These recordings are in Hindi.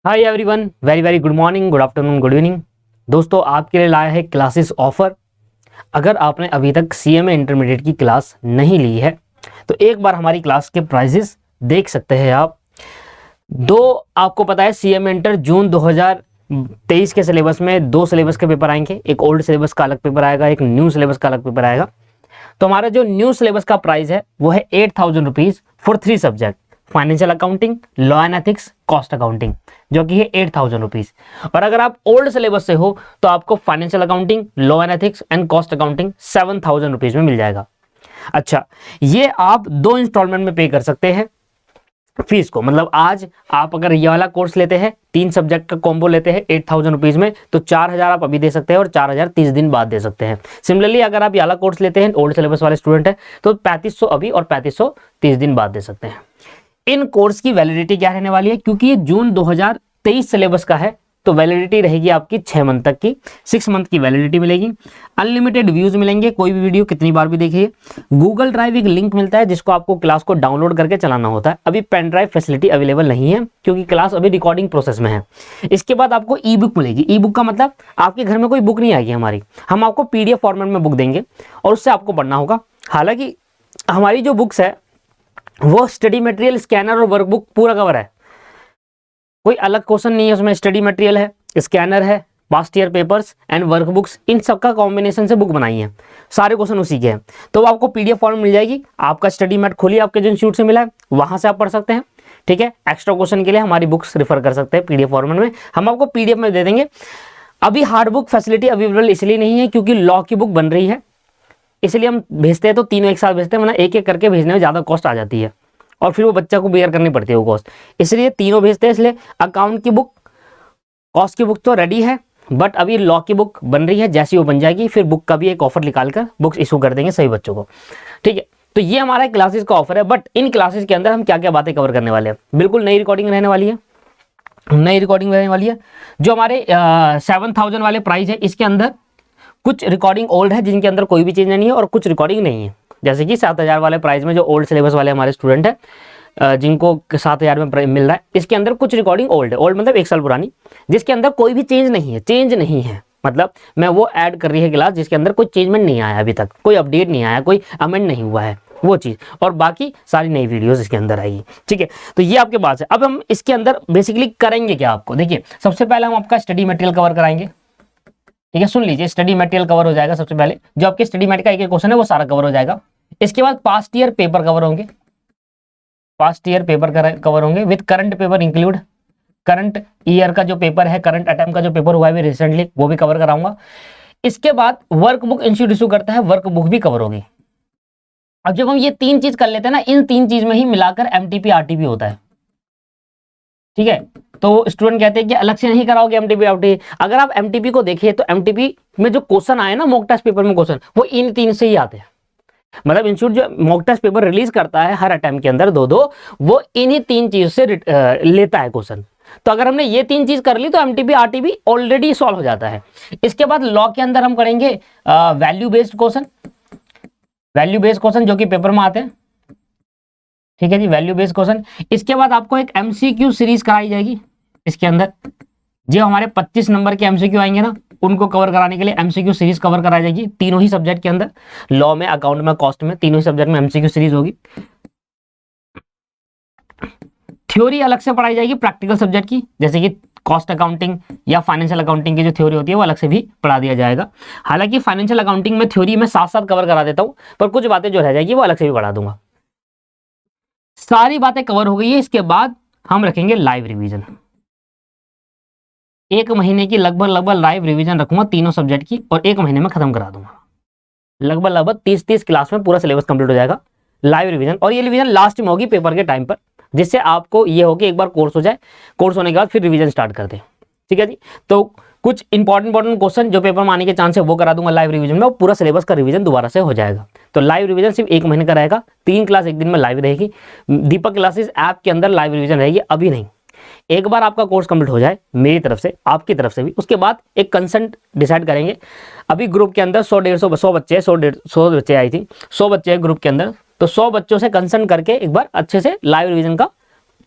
Hi everyone, very very good morning, good afternoon, good evening. दोस्तों, आपके लिए लाया है क्लासेस ऑफर। अगर आपने अभी तक सीएमए इंटरमीडिएट की क्लास नहीं ली है तो एक बार हमारी क्लास के प्राइजेस देख सकते हैं आप। आपको पता है सीएमए इंटर जून 2023 के सिलेबस में दो सिलेबस के पेपर आएंगे। एक ओल्ड सिलेबस का अलग पेपर आएगा, एक न्यू सिलेबस का अलग पेपर आएगा। तो हमारा जो न्यू सिलेबस का प्राइस है वो है 8,000 rupees for 3 subject, financial accounting, law and ethics, cost accounting, जो कि है 8,000 रुपीज। और अगर आप ओल्ड सिलेबस से हो तो आपको financial accounting, law and ethics and cost accounting 7,000 rupees में मिल जाएगा। अच्छा, ये आप 2 इंस्टॉलमेंट में पे कर सकते हैं फीस को। मतलब आज आप अगर ये वाला कोर्स लेते हैं, 3 सब्जेक्ट का कॉम्बो लेते हैं 8,000 रुपीज में, तो 4,000 आप अभी दे सकते हैं और 4,000 30 दिन बाद दे सकते हैं। सिमिलरली अगर आप ये वाला कोर्स लेते हैं, ओल्ड सिलेबस वाले स्टूडेंट हैं, तो 3,500 अभी और 3,500 30 दिन बाद दे सकते हैं। इन कोर्स की वैलिडिटी क्या रहने वाली है, क्योंकि ये जून 2023 सिलेबस का है तो वैलिडिटी रहेगी आपकी 6 मंथ तक की, 6 मंथ की वैलिडिटी मिलेगी। अनलिमिटेड व्यूज मिलेंगे, कोई भी वीडियो कितनी बार भी देखिए। गूगल ड्राइव एक लिंक मिलता है जिसको आपको क्लास को डाउनलोड करके चलाना होता है। अभी पेन ड्राइव फैसिलिटी अवेलेबल नहीं है क्योंकि क्लास अभी रिकॉर्डिंग प्रोसेस में है। इसके बाद आपको ई बुक मिलेगी। ई बुक का मतलब आपके घर में कोई बुक नहीं आएगी हमारी, हम आपको पीडीएफ फॉर्मेट में बुक देंगे और उससे आपको पढ़ना होगा। हालांकि हमारी जो बुक्स है वो स्टडी मटेरियल, स्कैनर और वर्कबुक पूरा कवर है, कोई अलग क्वेश्चन नहीं है उसमें। स्टडी मटेरियल है, स्कैनर है, past year papers and workbooks, इन सब का कॉम्बिनेशन से बुक बनाई है। सारे क्वेश्चन उसी के हैं। तो वो आपको पीडीएफ फॉर्म मिल जाएगी। आपका स्टडी मैट खोलिए, आपके जो इंस्टीट्यूट से मिला है वहां से आप पढ़ सकते हैं। ठीक है, एक्स्ट्रा क्वेश्चन के लिए हमारी बुक्स रेफर कर सकते हैं पीडीएफ फॉर्मेट में, हम आपको पीडीएफ में दे देंगे। अभी हार्ड बुक फैसिलिटी अवेलेबल इसलिए नहीं है क्योंकि लॉ की बुक बन रही है, इसलिए हम भेजते हैं तो तीनों एक साथ भेजते हैं, वरना एक एक करके भेजने में ज़्यादा कॉस्ट आ जाती है और फिर वो बच्चा को बेयर करनी पड़ती है वो कॉस्ट, इसलिए तीनों भेजते हैं। इसलिए अकाउंट की बुक, कॉस्ट की बुक तो रेडी है, बट अभी लॉ की बुक बन रही है। जैसी वो बन जाएगी फिर बुक का भी एक ऑफर निकाल कर बुक्स इशू कर देंगे सभी बच्चों को। ठीक है, तो ये हमारा क्लासेस का ऑफर है। बट इन क्लासेस के अंदर हम क्या क्या बातें कवर करने वाले हैं, बिल्कुल नई रिकॉर्डिंग रहने वाली है। नई रिकॉर्डिंग रहने वाली है। जो हमारे 7,000 वाले प्राइस है, इसके अंदर कुछ रिकॉर्डिंग ओल्ड है जिनके अंदर कोई भी चेंज नहीं है और कुछ रिकॉर्डिंग नहीं है। जैसे कि 7,000 वाले प्राइस में जो ओल्ड सिलेबस वाले हमारे स्टूडेंट है जिनको 7,000 में मिल रहा है, इसके अंदर कुछ रिकॉर्डिंग ओल्ड है। ओल्ड मतलब 1 साल पुरानी, जिसके अंदर कोई भी चेंज नहीं है। चेंज नहीं है मतलब मैं वो ऐड कर रही है क्लास जिसके अंदर कोई चेंजमेंट नहीं आया, अभी तक कोई अपडेट नहीं आया, कोई अमेंड नहीं हुआ है वो चीज़, और बाकी सारी नई वीडियोस इसके अंदर आएगी। ठीक है, तो ये आपके पास है। अब हम इसके अंदर बेसिकली करेंगे क्या, आपको देखिए, सबसे पहले हम आपका स्टडी मटेरियल कवर कराएंगे। ठीक है, सुन लीजिए, स्टडी मटेरियल कवर हो जाएगा। सबसे पहले जो आपके स्टडी मटेरियल का एक क्वेश्चन है वो सारा कवर हो जाएगा। इसके बाद पास्ट ईयर पेपर कवर होंगे, पास्ट ईयर पेपर कवर होंगे with current paper include. Current year का जो पेपर है, करंट अटेम्प्ट का जो पेपर हुआ है रिसेंटली, वो भी कवर कराऊंगा। इसके बाद वर्कबुक इंस्टीट्यूट इशू करता है, वर्कबुक भी कवर होगी। अब जब हम ये 3 चीज कर लेते हैं ना, इन 3 चीज में ही मिलाकर एमटीपी आरटीपी होता है। ठीक है, तो स्टूडेंट कहते हैं कि अलग से नहीं कराओगे एमटीपी आरटीपी। अगर आप एमटीपी को देखिए तो एमटीपी में जो क्वेश्चन आए ना मॉक टेस्ट पेपर में क्वेश्चन, वो इन 3 से ही आते हैं। मतलब इंस्टीट्यूट जो मॉक टेस्ट पेपर रिलीज करता है हर अटेम्प्ट के अंदर 2-2, वो इन्हीं 3 चीज से लेता है क्वेश्चन। तो अगर हमने ये 3 चीज कर ली तो एमटीपी आरटीपी ऑलरेडी सॉल्व हो जाता है। इसके बाद लॉ के अंदर हम करेंगे value based question, value based question जो कि पेपर में आते हैं। ठीक है जी, वैल्यू बेस्ड क्वेश्चन। इसके बाद आपको एक एमसीक्यू सीरीज कराई जाएगी। इसके अंदर जो हमारे 25 नंबर के एमसीक्यू आएंगे ना, उनको कवर कराने के लिए एमसीक्यू सीरीज कवर कराई जाएगी तीनों ही सब्जेक्ट के अंदर, लॉ में, अकाउंट में, कॉस्ट में, तीनों ही सब्जेक्ट में एमसीक्यू सीरीज होगी। थ्योरी अलग से पढ़ाई जाएगी प्रैक्टिकल सब्जेक्ट की, जैसे कि कॉस्ट अकाउंटिंग या फाइनेंशियल अकाउंटिंग की जो थ्योरी होती है वो अलग से भी पढ़ा दिया जाएगा। हालांकि फाइनेंशियल अकाउंटिंग में थ्योरी में साथ साथ कवर करा देता हूँ, पर कुछ बातें जो रह जाएगी वो अलग से भी पढ़ा दूंगा। सारी बातें कवर हो गई है। इसके बाद हम रखेंगे लाइव रिवीजन। 1 महीने की लगभग लाइव रिवीजन रखूंगा तीनों सब्जेक्ट की, और 1 महीने में खत्म करा दूंगा। लगभग 30 क्लास में पूरा सिलेबस कंप्लीट हो जाएगा लाइव रिवीजन। और ये रिवीजन लास्ट में होगी पेपर के टाइम पर, जिससे आपको ये हो कि एक बार कोर्स हो जाए, कोर्स होने के बाद फिर रिवीजन स्टार्ट कर दें। ठीक है जी, तो कुछ इंपॉर्टेंट क्वेश्चन जो पेपर में आने के चांस है वो करा दूंगा लाइव रिवीजन में, और पूरा सिलेबस का रिवीजन दोबारा से हो जाएगा। तो लाइव रिवीजन सिर्फ 1 महीने का रहेगा। 3 क्लास एक दिन में लाइव रहेगी। दीपक क्लासेस ऐप के अंदर लाइव रिवीजन रहेगी, अभी नहीं। एक बार आपका कोर्स कंप्लीट हो जाए मेरी तरफ से, आपकी तरफ से भी, उसके बाद एक कंसेंट डिसाइड करेंगे। अभी ग्रुप के अंदर 100-150 बच्चे, 100 बच्चे आई थी, 100 बच्चे ग्रुप के अंदर, तो 100 बच्चों से कंसेंट करके एक बार अच्छे से लाइव रिवीजन का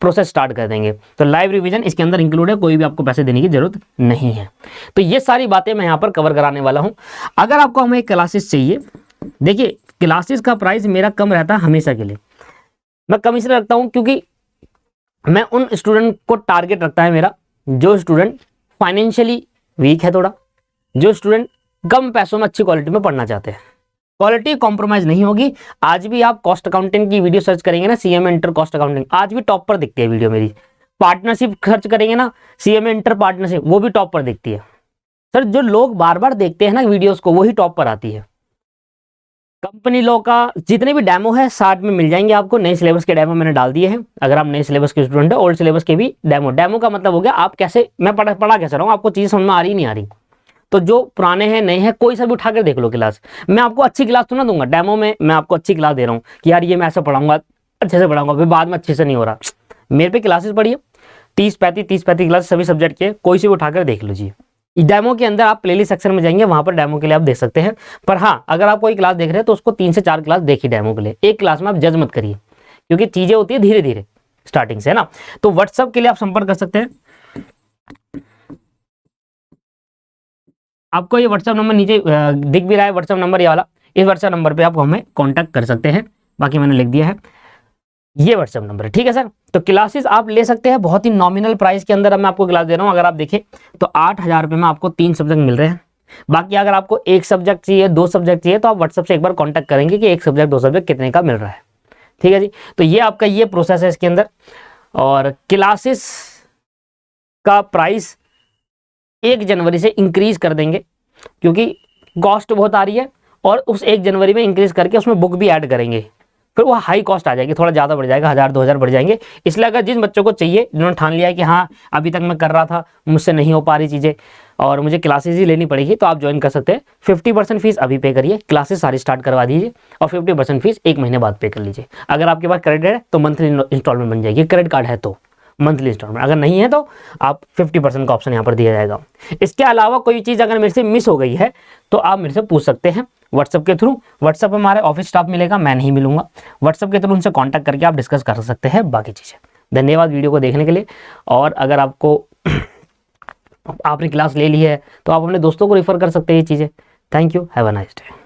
प्रोसेस स्टार्ट कर देंगे। तो लाइव रिवीजन इसके अंदर इंक्लूड है, कोई भी आपको पैसे देने की जरूरत नहीं है। तो ये सारी बातें मैं यहाँ पर कवर कराने वाला हूँ। अगर आपको हमें क्लासेस चाहिए, देखिए क्लासेस का प्राइस मेरा कम रहता है हमेशा के लिए। मैं कम इसलिए रखता हूँ क्योंकि मैं उन स्टूडेंट को टारगेट रखता है मेरा जो स्टूडेंट फाइनेंशियली वीक है, थोड़ा जो स्टूडेंट कम पैसों में अच्छी क्वालिटी में पढ़ना चाहते हैं। क्वालिटी कॉम्प्रोमाइज नहीं होगी। आज भी आप कॉस्ट अकाउंटिंग की वीडियो सर्च करेंगे ना, सीएमए इंटर कॉस्ट अकाउंटिंग, आज भी टॉप पर दिखती है वीडियो मेरी। पार्टनरशिप सर्च करेंगे ना, सीएमए इंटर पार्टनरशिप, वो भी टॉप पर दिखती है। सर जो लोग बार बार देखते हैं ना वीडियोस को, वही टॉप पर आती है। कंपनी लॉ का जितने भी डेमो है 60 में मिल जाएंगे आपको। नए सिलेबस के डेमो मैंने डाल दिए हैं। अगर आप नए सिलेबस के स्टूडेंट है, ओल्ड सिलेबस के भी डेमो का मतलब हो गया आप कैसे, मैं पढ़ा कैसे रहा हूँ, आपको चीज़ समझ में आ रही नहीं आ रही। तो जो पुराने हैं नए हैं, कोई सा भी उठा कर देख लो क्लास। मैं आपको अच्छी क्लास तो ना दूंगा, डेमो में मैं आपको अच्छी क्लास दे रहा हूँ कि यार ये मैं ऐसा पढ़ाऊंगा, अच्छे से पढ़ाऊंगा, फिर बाद में अच्छे से नहीं हो रहा। मेरे पे क्लासेस पढ़िए 30-35 क्लास सभी सब्जेक्ट के, कोई से भी उठाकर देख लीजिए। डेमो के अंदर आप प्लेलिस्ट सेक्शन में जाएंगे, वहां पर डेमो के लिए आप देख सकते हैं। पर हाँ, अगर आप कोई क्लास देख रहे हैं तो उसको 3 से 4 क्लास देखिए डेमो के लिए। एक क्लास में आप जज मत करिए, क्योंकि चीजें होती है धीरे धीरे स्टार्टिंग से, है ना। तो व्हाट्सएप के लिए आप संपर्क कर सकते हैं। आपको ये व्हाट्सएप नंबर नीचे दिख भी रहा है, व्हाट्सएप नंबर ये वाला, इस व्हाट्सएप नंबर पे आप हमें कांटेक्ट कर सकते हैं। बाकी मैंने लिख दिया है, ये व्हाट्सएप नंबर है, ठीक है सर। तो क्लासेस आप ले सकते हैं बहुत ही नॉमिनल प्राइस के अंदर मैं आपको क्लास दे रहा हूँ। अगर आप देखें तो 8,000 रुपये में आपको 3 सब्जेक्ट मिल रहे हैं। बाकी अगर आपको 1 सब्जेक्ट चाहिए, 2 सब्जेक्ट चाहिए, तो आप व्हाट्सएप से एक बार कॉन्टैक्ट करेंगे कि 1 सब्जेक्ट 2 सब्जेक्ट कितने का मिल रहा है, ठीक है जी। तो ये आपका ये प्रोसेस है इसके अंदर। और क्लासेस का प्राइस 1 जनवरी से इंक्रीज कर देंगे, क्योंकि कॉस्ट बहुत आ रही है, और उस 1 जनवरी में इंक्रीज करके उसमें बुक भी ऐड करेंगे, फिर वो हाई कॉस्ट आ जाएगी, थोड़ा ज़्यादा बढ़ जाएगा, 1000-2000 बढ़ जाएंगे। इसलिए अगर जिन बच्चों को चाहिए, जिन्होंने ठान लिया है कि हाँ अभी तक मैं कर रहा था, मुझसे नहीं हो पा रही चीज़ें और मुझे क्लासेस ही लेनी पड़ेगी, तो आप ज्वाइन कर सकते हैं। 50% फीस अभी पे करिए, क्लासेस सारी स्टार्ट करवा दीजिए, और 50% फीस 1 महीने बाद पे कर लीजिए। अगर आपके पास क्रेडिट है तो मंथली इंस्टॉलमेंट बन जाएगी, क्रेडिट कार्ड है तो मंथली इंस्टॉलमेंट, अगर नहीं है तो आप 50% का ऑप्शन यहाँ पर दिया जाएगा। इसके अलावा कोई चीज़ अगर मेरे से मिस हो गई है तो आप मेरे से पूछ सकते हैं व्हाट्सएप के थ्रू। व्हाट्सएप पर हमारे ऑफिस स्टाफ मिलेगा, मैं नहीं मिलूंगा। व्हाट्सएप के थ्रू उनसे कांटेक्ट करके आप डिस्कस कर सकते हैं बाकी चीज़ें। धन्यवाद वीडियो को देखने के लिए। और अगर आपको आपने क्लास ले ली है तो आप अपने दोस्तों को रेफर कर सकते हैं ये चीज़ें। Thank you, have a nice day.